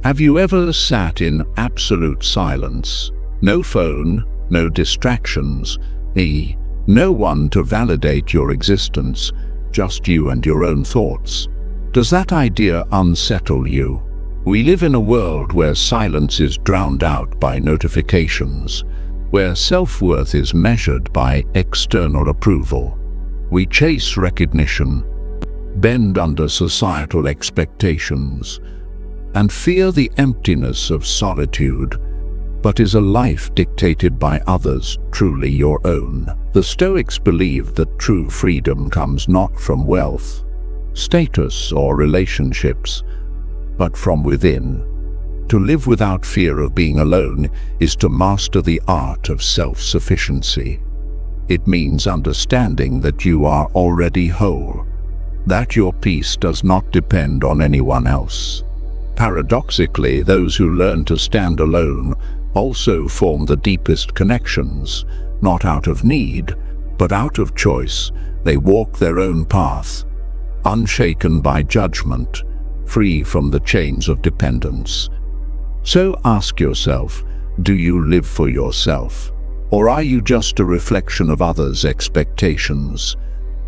Have you ever sat in absolute silence? No phone, no distractions, no one to validate your existence, just you and your own thoughts. Does that idea unsettle you? We live in a world where silence is drowned out by notifications, where self-worth is measured by external approval. We chase recognition, bend under societal expectations, and fear the emptiness of solitude. But is a life dictated by others truly your own? The Stoics believed that true freedom comes not from wealth, status, or relationships, but from within. To live without fear of being alone is to master the art of self-sufficiency. It means understanding that you are already whole, that your peace does not depend on anyone else. Paradoxically, those who learn to stand alone also form the deepest connections, not out of need, but out of choice. They walk their own path, unshaken by judgment, free from the chains of dependence. So ask yourself, do you live for yourself? Or are you just a reflection of others' expectations?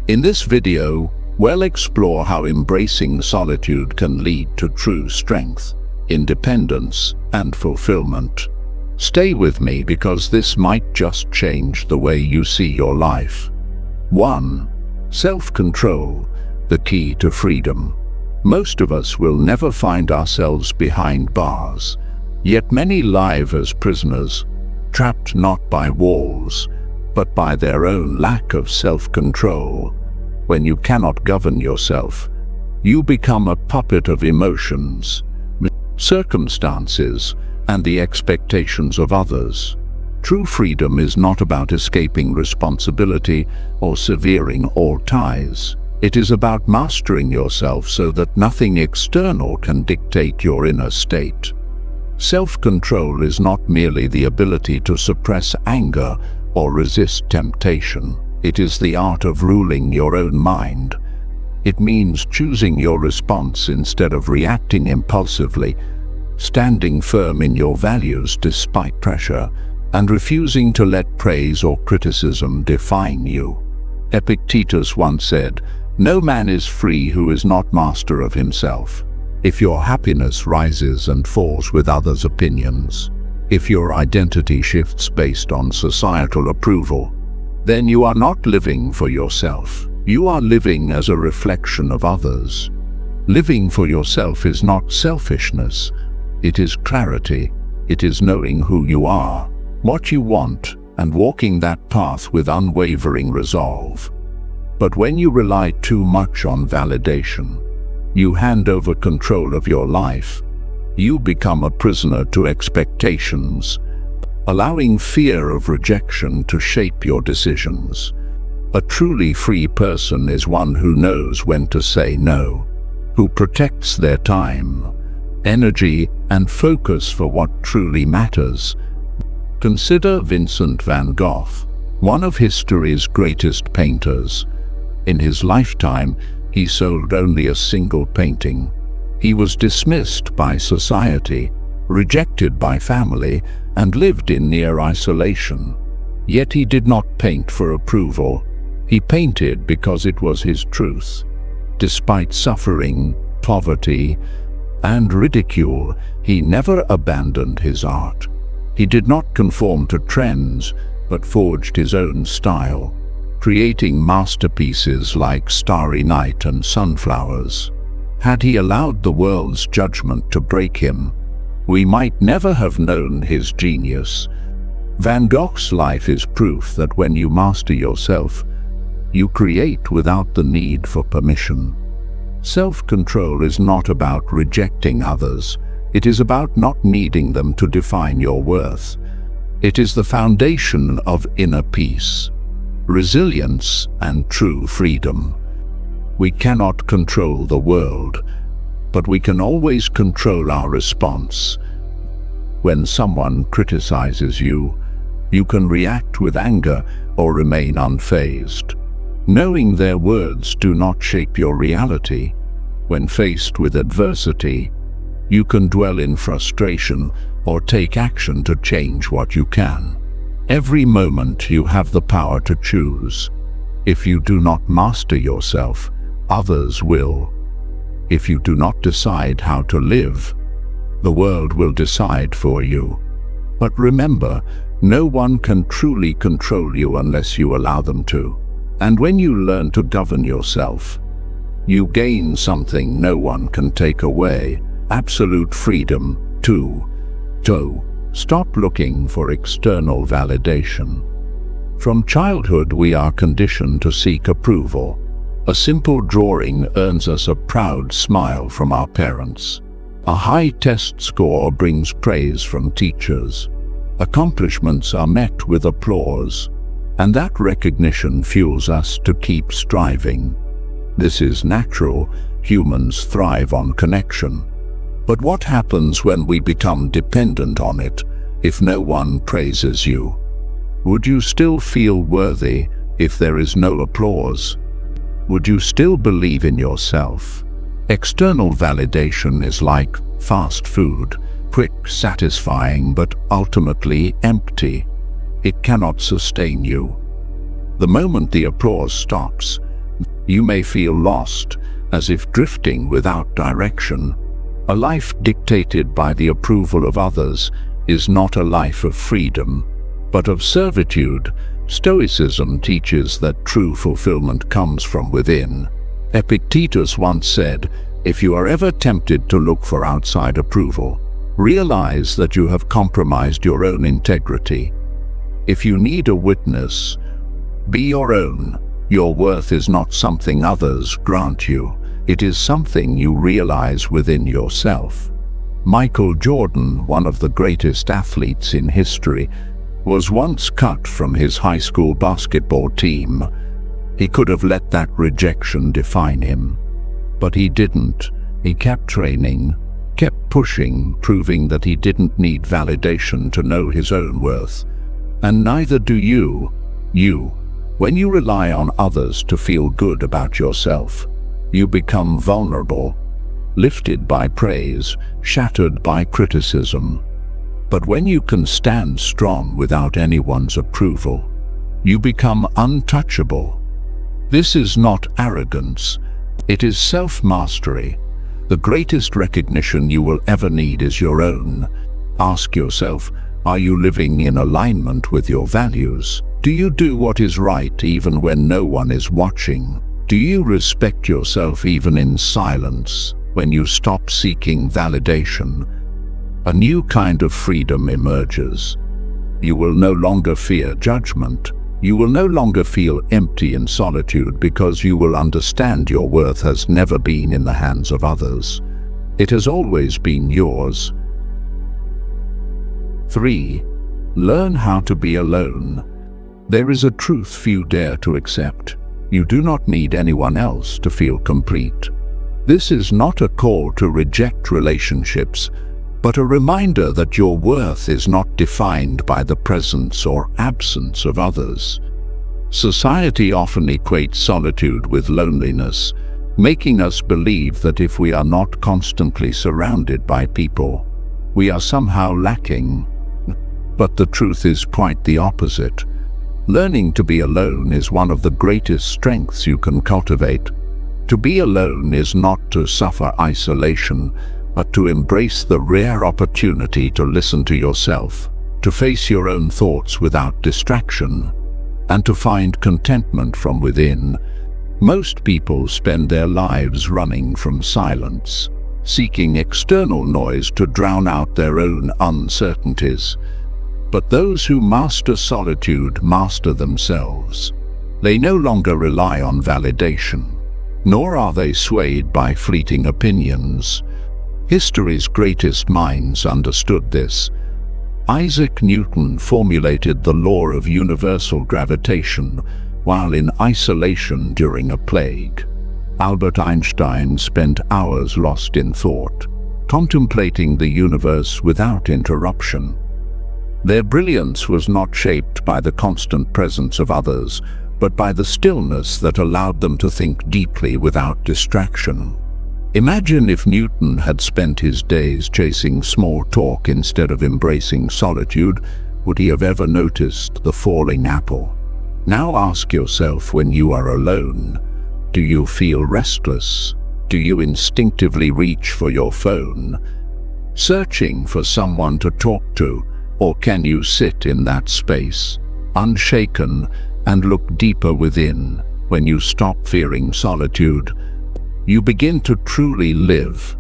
In this video, we'll explore how embracing solitude can lead to true strength, independence, and fulfillment. Stay with me because this might just change the way you see your life. 1. Self-control, the key to freedom. Most of us will never find ourselves behind bars, yet many live as prisoners, trapped not by walls, but by their own lack of self-control. When you cannot govern yourself, you become a puppet of emotions, circumstances, and the expectations of others. True freedom is not about escaping responsibility or severing all ties. It is about mastering yourself so that nothing external can dictate your inner state. Self-control is not merely the ability to suppress anger or resist temptation. It is the art of ruling your own mind. It means choosing your response instead of reacting impulsively, standing firm in your values despite pressure, and refusing to let praise or criticism define you. Epictetus once said, "No man is free who is not master of himself." If your happiness rises and falls with others' opinions, if your identity shifts based on societal approval, then you are not living for yourself. You are living as a reflection of others. Living for yourself is not selfishness. It is clarity. It is knowing who you are, what you want, and walking that path with unwavering resolve. But when you rely too much on validation, you hand over control of your life. You become a prisoner to expectations, allowing fear of rejection to shape your decisions. A truly free person is one who knows when to say no, who protects their time, energy, and focus for what truly matters. Consider Vincent van Gogh, one of history's greatest painters. In his lifetime, he sold only a single painting. He was dismissed by society, rejected by family, and lived in near isolation. Yet he did not paint for approval. He painted because it was his truth. Despite suffering, poverty, and ridicule, he never abandoned his art. He did not conform to trends, but forged his own style, creating masterpieces like Starry Night and Sunflowers. Had he allowed the world's judgment to break him, we might never have known his genius. Van Gogh's life is proof that when you master yourself, you create without the need for permission. Self-control is not about rejecting others. It is about not needing them to define your worth. It is the foundation of inner peace, resilience, and true freedom. We cannot control the world, but we can always control our response. When someone criticizes you, you can react with anger or remain unfazed, knowing their words do not shape your reality. When faced with adversity, You can dwell in frustration or take action to change what you can. Every moment you have the power to choose. If you do not master yourself, others will. If you do not decide how to live, the world will decide for you. But remember, no one can truly control you unless you allow them to. And when you learn to govern yourself, you gain something no one can take away: absolute freedom to stop looking for external validation. From childhood, we are conditioned to seek approval. A simple drawing earns us a proud smile from our parents. A high test score brings praise from teachers. Accomplishments are met with applause, and that recognition fuels us to keep striving. This is natural. Humans thrive on connection. But what happens when we become dependent on it? If no one praises you, would you still feel worthy if there is no applause? Would you still believe in yourself? External validation is like fast food, quick, satisfying, but ultimately empty. It cannot sustain you. The moment the applause stops, you may feel lost, as if drifting without direction. A life dictated by the approval of others is not a life of freedom, but of servitude. Stoicism teaches that true fulfillment comes from within. Epictetus once said, "If you are ever tempted to look for outside approval, realize that you have compromised your own integrity. If you need a witness, be your own. Your worth is not something others grant you. It is something you realize within yourself." Michael Jordan, one of the greatest athletes in history, was once cut from his high school basketball team. He could have let that rejection define him, but he didn't. He kept training, kept pushing, proving that he didn't need validation to know his own worth. And neither do you. When you rely on others to feel good about yourself, you become vulnerable, lifted by praise, shattered by criticism. But when you can stand strong without anyone's approval, you become untouchable. This is not arrogance, it is self-mastery. The greatest recognition you will ever need is your own. Ask yourself, are you living in alignment with your values? Do you do what is right even when no one is watching? Do you respect yourself even in silence? When you stop seeking validation, a new kind of freedom emerges. You will no longer fear judgment. You will no longer feel empty in solitude because you will understand your worth has never been in the hands of others. It has always been yours. 3. Learn how to be alone. There is a truth few dare to accept. You do not need anyone else to feel complete. This is not a call to reject relationships, but a reminder that your worth is not defined by the presence or absence of others. Society often equates solitude with loneliness, making us believe that if we are not constantly surrounded by people, we are somehow lacking. But the truth is quite the opposite. Learning to be alone is one of the greatest strengths you can cultivate. To be alone is not to suffer isolation, but to embrace the rare opportunity to listen to yourself, to face your own thoughts without distraction, and to find contentment from within. Most people spend their lives running from silence, seeking external noise to drown out their own uncertainties. But those who master solitude master themselves. They no longer rely on validation, nor are they swayed by fleeting opinions. History's greatest minds understood this. Isaac Newton formulated the law of universal gravitation while in isolation during a plague. Albert Einstein spent hours lost in thought, contemplating the universe without interruption. Their brilliance was not shaped by the constant presence of others, but by the stillness that allowed them to think deeply without distraction. Imagine if Newton had spent his days chasing small talk instead of embracing solitude, would he have ever noticed the falling apple? Now ask yourself, when you are alone, do you feel restless? Do you instinctively reach for your phone, searching for someone to talk to? Or can you sit in that space, unshaken, and look deeper within? When you stop fearing solitude, you begin to truly live.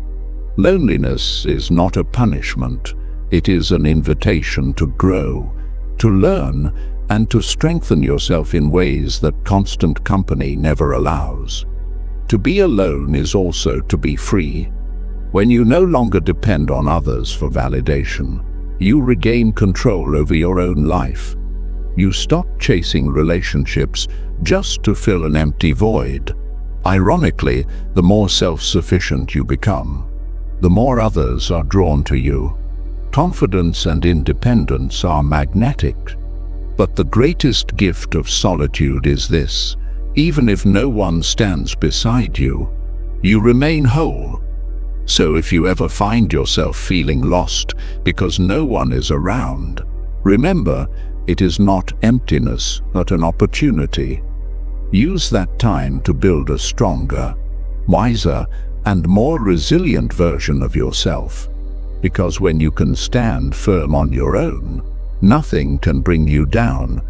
Loneliness is not a punishment. It is an invitation to grow, to learn, and to strengthen yourself in ways that constant company never allows. To be alone is also to be free. When you no longer depend on others for validation, you regain control over your own life. You stop chasing relationships just to fill an empty void. Ironically, the more self-sufficient you become, the more others are drawn to you. Confidence and independence are magnetic. But the greatest gift of solitude is this: even if no one stands beside you, you remain whole. So if you ever find yourself feeling lost because no one is around, remember, it is not emptiness, but an opportunity. Use that time to build a stronger, wiser, and more resilient version of yourself. Because when you can stand firm on your own, nothing can bring you down.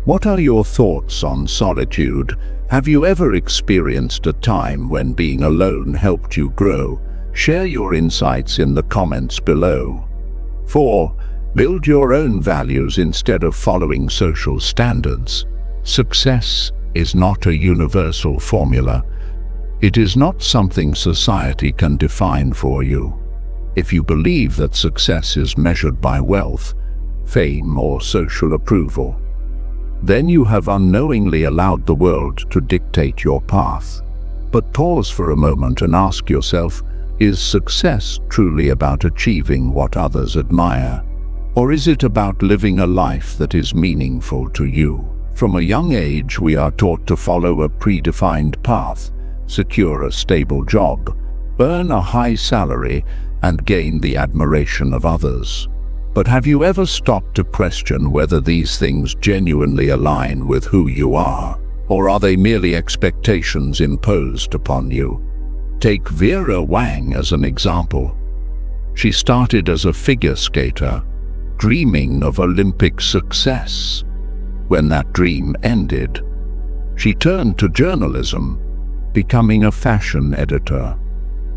What are your thoughts on solitude? Have you ever experienced a time when being alone helped you grow? Share your insights in the comments below. 4. Build your own values instead of following social standards. Success is not a universal formula. It is not something society can define for you. If you believe that success is measured by wealth, fame, or social approval, then you have unknowingly allowed the world to dictate your path. But pause for a moment and ask yourself, is success truly about achieving what others admire? Or is it about living a life that is meaningful to you? From a young age, we are taught to follow a predefined path, secure a stable job, earn a high salary, and gain the admiration of others. But have you ever stopped to question whether these things genuinely align with who you are? Or are they merely expectations imposed upon you? Take Vera Wang as an example. She started as a figure skater, dreaming of Olympic success. When that dream ended, she turned to journalism, becoming a fashion editor.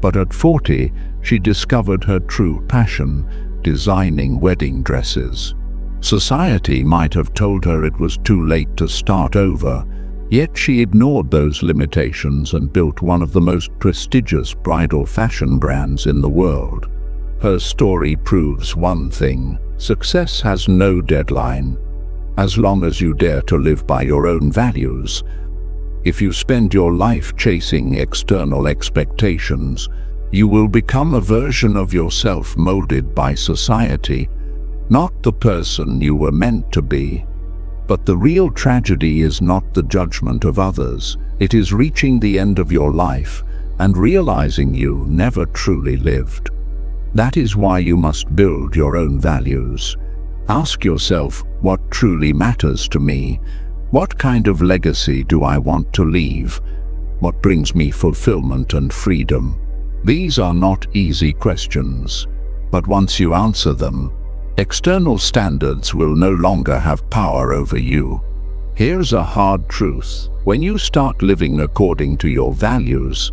But at 40, she discovered her true passion, designing wedding dresses. Society might have told her it was too late to start over, yet she ignored those limitations and built one of the most prestigious bridal fashion brands in the world. Her story proves one thing: success has no deadline, as long as you dare to live by your own values. If you spend your life chasing external expectations, you will become a version of yourself molded by society, not the person you were meant to be. But the real tragedy is not the judgment of others. It is reaching the end of your life and realizing you never truly lived. That is why you must build your own values. Ask yourself, what truly matters to me? What kind of legacy do I want to leave? What brings me fulfillment and freedom? These are not easy questions, but once you answer them, external standards will no longer have power over you. Here's a hard truth: when you start living according to your values,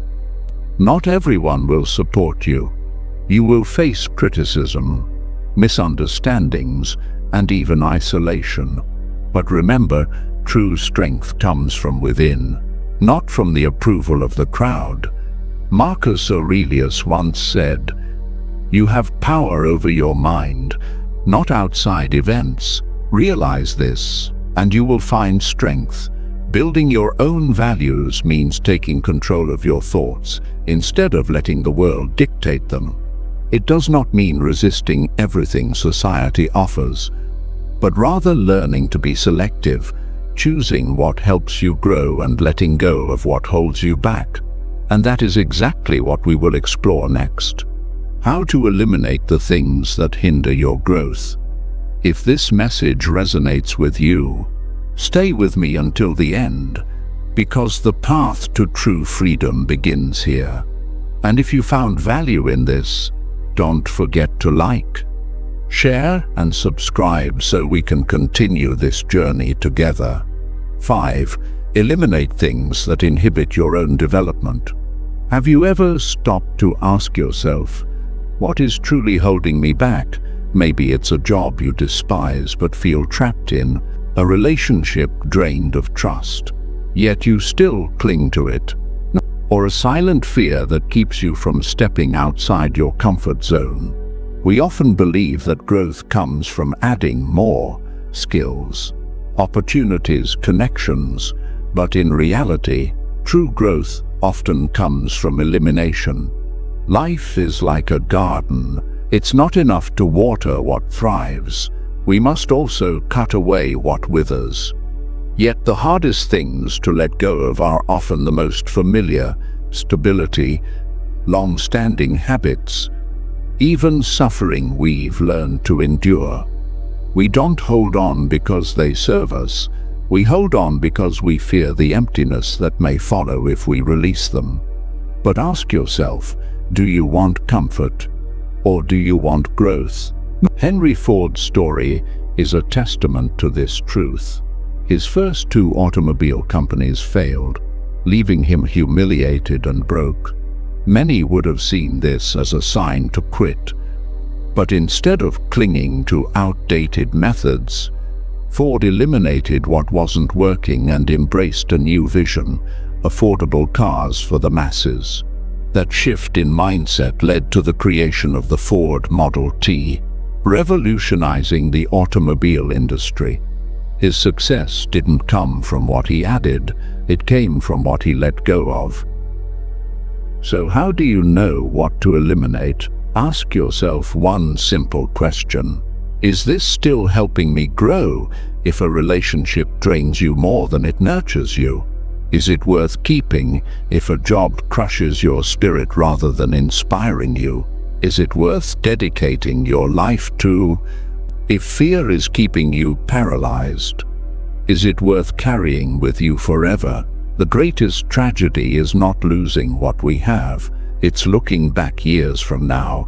not everyone will support you. You will face criticism, misunderstandings, and even isolation. But remember, true strength comes from within, not from the approval of the crowd. Marcus Aurelius once said, "You have power over your mind, not outside events. Realize this, and you will find strength." Building your own values means taking control of your thoughts instead of letting the world dictate them. It does not mean resisting everything society offers, but rather learning to be selective, choosing what helps you grow and letting go of what holds you back. And that is exactly what we will explore next. How to eliminate the things that hinder your growth. If this message resonates with you, stay with me until the end, because the path to true freedom begins here. And if you found value in this, don't forget to like, share, and subscribe so we can continue this journey together. 5. Eliminate things that inhibit your own development. Have you ever stopped to ask yourself, what is truly holding me back? Maybe it's a job you despise but feel trapped in, a relationship drained of trust, yet you still cling to it, or a silent fear that keeps you from stepping outside your comfort zone. We often believe that growth comes from adding more skills, opportunities, connections, but in reality, true growth often comes from elimination. Life is like a garden. It's not enough to water what thrives. We must also cut away what withers. Yet the hardest things to let go of are often the most familiar: stability, long-standing habits, even suffering we've learned to endure. We don't hold on because they serve us. We hold on because we fear the emptiness that may follow if we release them. But ask yourself, do you want comfort, or do you want growth? Henry Ford's story is a testament to this truth. His first 2 automobile companies failed, leaving him humiliated and broke. Many would have seen this as a sign to quit. But instead of clinging to outdated methods, Ford eliminated what wasn't working and embraced a new vision: affordable cars for the masses. That shift in mindset led to the creation of the Ford Model T, revolutionizing the automobile industry. His success didn't come from what he added, it came from what he let go of. So how do you know what to eliminate? Ask yourself one simple question. Is this still helping me grow? If a relationship drains you more than it nurtures you, is it worth keeping? If a job crushes your spirit rather than inspiring you, is it worth dedicating your life to? If fear is keeping you paralyzed, is it worth carrying with you forever? The greatest tragedy is not losing what we have, it's looking back years from now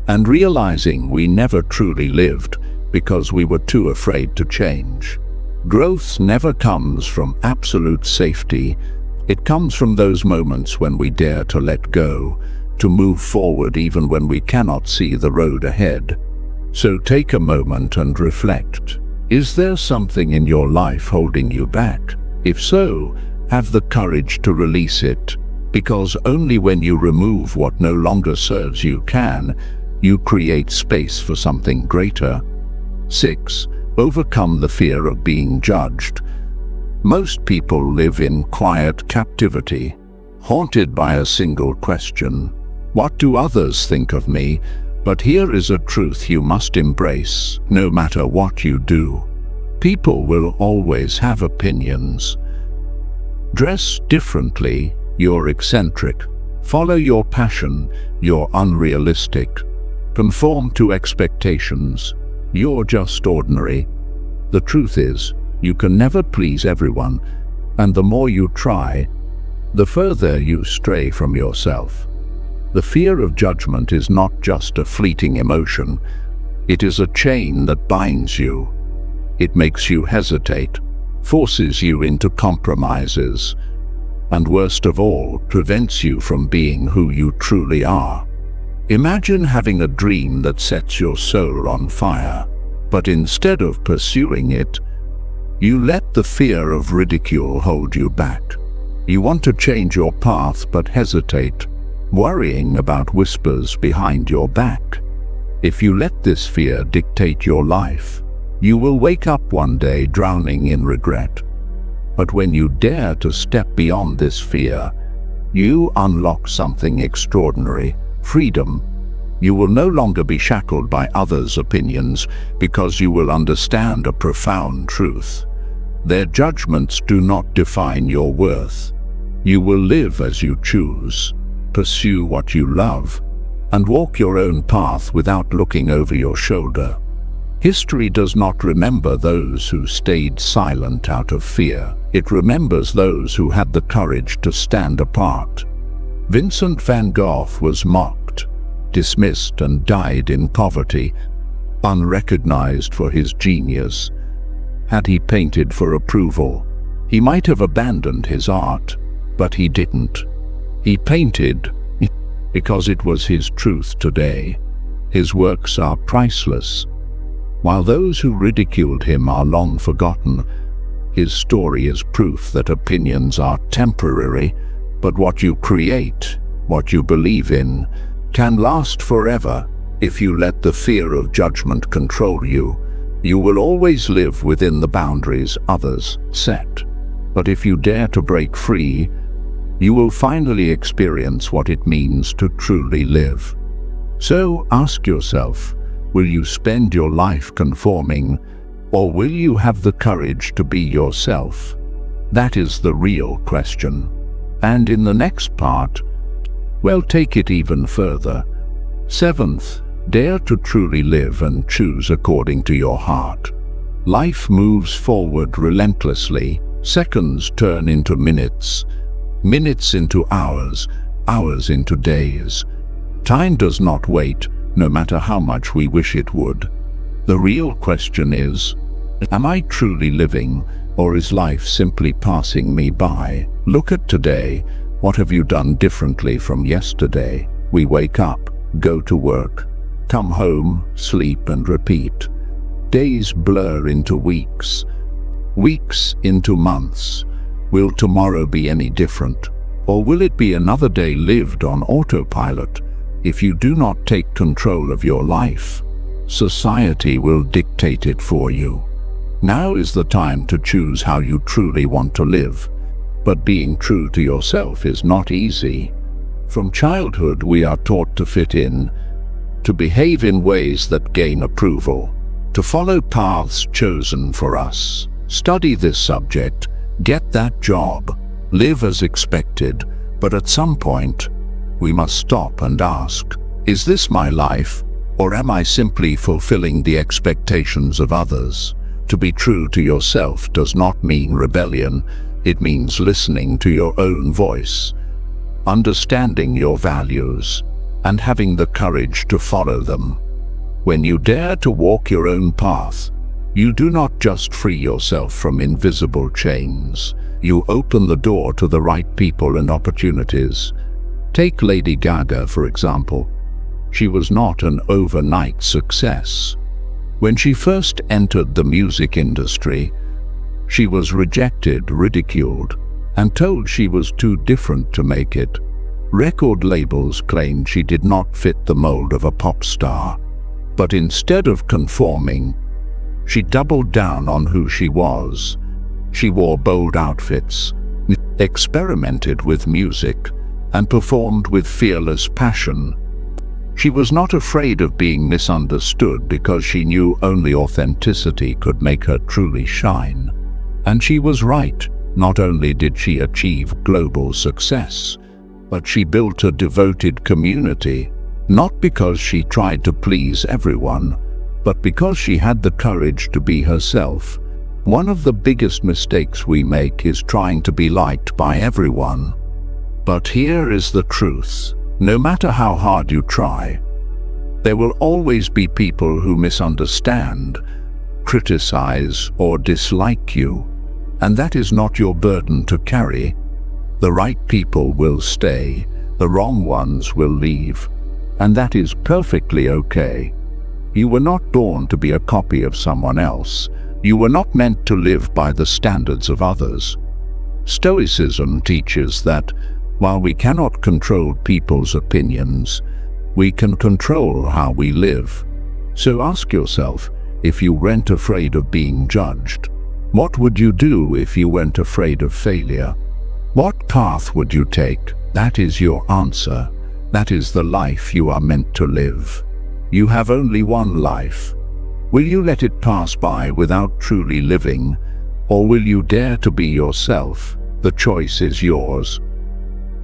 and realizing we never truly lived because we were too afraid to change. Growth never comes from absolute safety. It comes from those moments when we dare to let go, to move forward even when we cannot see the road ahead. So take a moment and reflect. Is there something in your life holding you back? If so, have the courage to release it, because only when you remove what no longer serves you can you create space for something greater. 6. Overcome the fear of being judged. Most people live in quiet captivity, haunted by a single question: what do others think of me? But here is a truth you must embrace, no matter what you do. People will always have opinions. Dress differently, you're eccentric. Follow your passion, you're unrealistic. Conform to expectations, you're just ordinary. The truth is, you can never please everyone, and the more you try, the further you stray from yourself. The fear of judgment is not just a fleeting emotion, it is a chain that binds you. It makes you hesitate, forces you into compromises, and worst of all, prevents you from being who you truly are. Imagine having a dream that sets your soul on fire, but instead of pursuing it, you let the fear of ridicule hold you back. You want to change your path but hesitate, worrying about whispers behind your back. If you let this fear dictate your life, you will wake up one day drowning in regret. But when you dare to step beyond this fear, you unlock something extraordinary: freedom. You will no longer be shackled by others' opinions because you will understand a profound truth. Their judgments do not define your worth. You will live as you choose, pursue what you love, and walk your own path without looking over your shoulder. History does not remember those who stayed silent out of fear. It remembers those who had the courage to stand apart. Vincent van Gogh was mocked, dismissed, and died in poverty, unrecognized for his genius. Had he painted for approval, he might have abandoned his art, but he didn't. He painted because it was his truth today. His works are priceless. While those who ridiculed him are long forgotten, his story is proof that opinions are temporary, but what you create, what you believe in, can last forever. If you let the fear of judgment control you, you will always live within the boundaries others set. But if you dare to break free, you will finally experience what it means to truly live. So ask yourself, will you spend your life conforming, or will you have the courage to be yourself? That is the real question. And in the next part, we'll take it even further. 7th, dare to truly live and choose according to your heart. Life moves forward relentlessly. Seconds turn into minutes, minutes into hours, hours into days. Time does not wait, no matter how much we wish it would. The real question is, am I truly living, or is life simply passing me by? Look at today. What have you done differently from yesterday? We wake up, go to work, come home, sleep, and repeat. Days blur into weeks, weeks into months. Will tomorrow be any different? Or will it be another day lived on autopilot? If you do not take control of your life, society will dictate it for you. Now is the time to choose how you truly want to live. But being true to yourself is not easy. From childhood, we are taught to fit in, to behave in ways that gain approval, to follow paths chosen for us. Study this subject, get that job, live as expected, but at some point, we must stop and ask, is this my life, or am I simply fulfilling the expectations of others? To be true to yourself does not mean rebellion. It means listening to your own voice, understanding your values, and having the courage to follow them. When you dare to walk your own path, you do not just free yourself from invisible chains. You open the door to the right people and opportunities. Take Lady Gaga, for example. She was not an overnight success. When she first entered the music industry, she was rejected, ridiculed, and told she was too different to make it. Record labels claimed she did not fit the mold of a pop star. But instead of conforming, she doubled down on who she was. She wore bold outfits, experimented with music, and performed with fearless passion. She was not afraid of being misunderstood because she knew only authenticity could make her truly shine. And she was right. Not only did she achieve global success, but she built a devoted community, not because she tried to please everyone, but because she had the courage to be herself. One of the biggest mistakes we make is trying to be liked by everyone. But here is the truth. No matter how hard you try, there will always be people who misunderstand, criticize, or dislike you. And that is not your burden to carry. The right people will stay, the wrong ones will leave. And that is perfectly okay. You were not born to be a copy of someone else. You were not meant to live by the standards of others. Stoicism teaches that while we cannot control people's opinions, we can control how we live. So ask yourself, if you weren't afraid of being judged, what would you do if you weren't afraid of failure? What path would you take? That is your answer. That is the life you are meant to live. You have only one life. Will you let it pass by without truly living, or will you dare to be yourself? The choice is yours.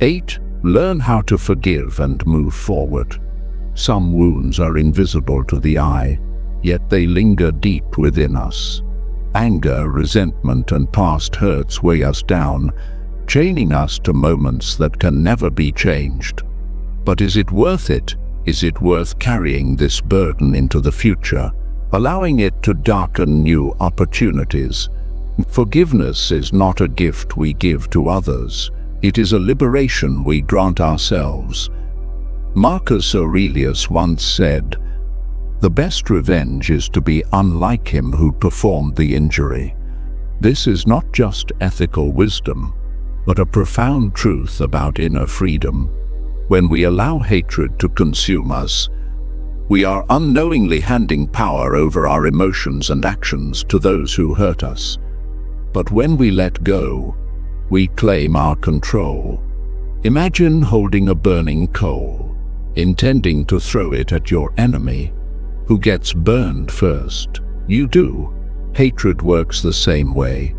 8. Learn how to forgive and move forward. Some wounds are invisible to the eye, yet they linger deep within us. Anger, resentment, and past hurts weigh us down, chaining us to moments that can never be changed. But is it worth it? Is it worth carrying this burden into the future, allowing it to darken new opportunities? Forgiveness is not a gift we give to others. It is a liberation we grant ourselves. Marcus Aurelius once said, "The best revenge is to be unlike him who performed the injury." This is not just ethical wisdom, but a profound truth about inner freedom. When we allow hatred to consume us, we are unknowingly handing power over our emotions and actions to those who hurt us. But when we let go, we claim our control. Imagine holding a burning coal, intending to throw it at your enemy. Who gets burned first? You do. Hatred works the same way.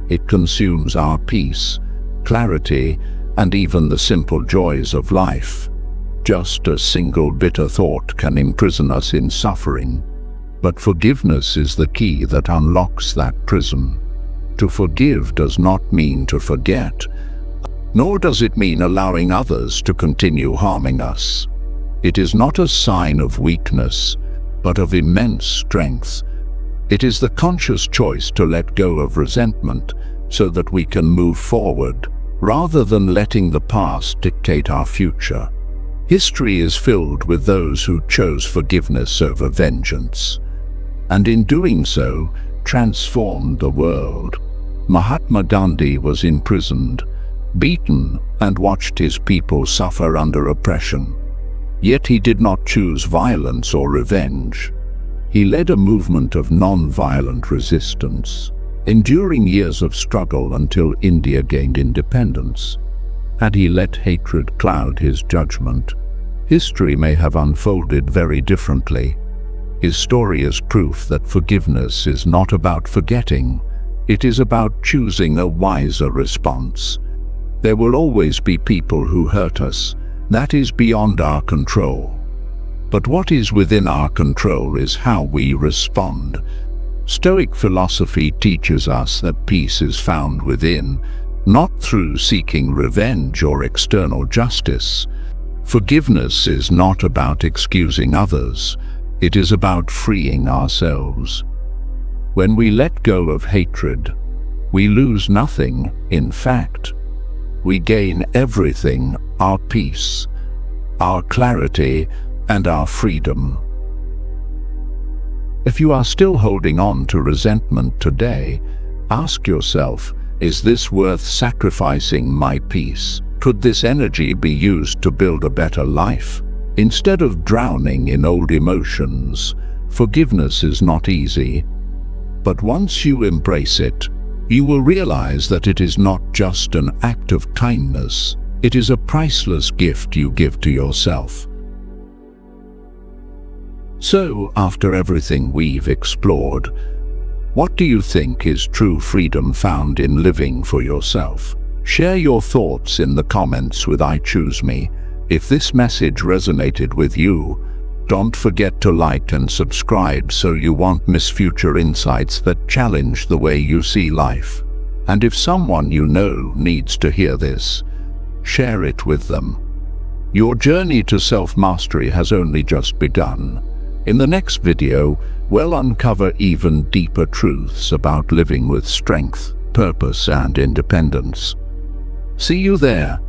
It consumes our peace, clarity, and even the simple joys of life. Just a single bitter thought can imprison us in suffering. But forgiveness is the key that unlocks that prison. To forgive does not mean to forget, nor does it mean allowing others to continue harming us. It is not a sign of weakness, but of immense strength. It is the conscious choice to let go of resentment so that we can move forward, rather than letting the past dictate our future. History is filled with those who chose forgiveness over vengeance, and in doing so, transformed the world. Mahatma Gandhi was imprisoned, beaten, and watched his people suffer under oppression. Yet he did not choose violence or revenge. He led a movement of non-violent resistance, enduring years of struggle until India gained independence. Had he let hatred cloud his judgment, history may have unfolded very differently. His story is proof that forgiveness is not about forgetting. It is about choosing a wiser response. There will always be people who hurt us. That is beyond our control. But what is within our control is how we respond. Stoic philosophy teaches us that peace is found within, not through seeking revenge or external justice. Forgiveness is not about excusing others. It is about freeing ourselves. When we let go of hatred, we lose nothing. In fact, we gain everything: our peace, our clarity, and our freedom. If you are still holding on to resentment today, ask yourself, is this worth sacrificing my peace? Could this energy be used to build a better life? Instead of drowning in old emotions, forgiveness is not easy. But once you embrace it, you will realize that it is not just an act of kindness. It is a priceless gift you give to yourself. So, after everything we've explored, what do you think is true freedom found in living for yourself? Share your thoughts in the comments with I Choose Me. If this message resonated with you, don't forget to like and subscribe so you won't miss future insights that challenge the way you see life. And if someone you know needs to hear this, share it with them. Your journey to self-mastery has only just begun. In the next video, we'll uncover even deeper truths about living with strength, purpose, and independence. See you there.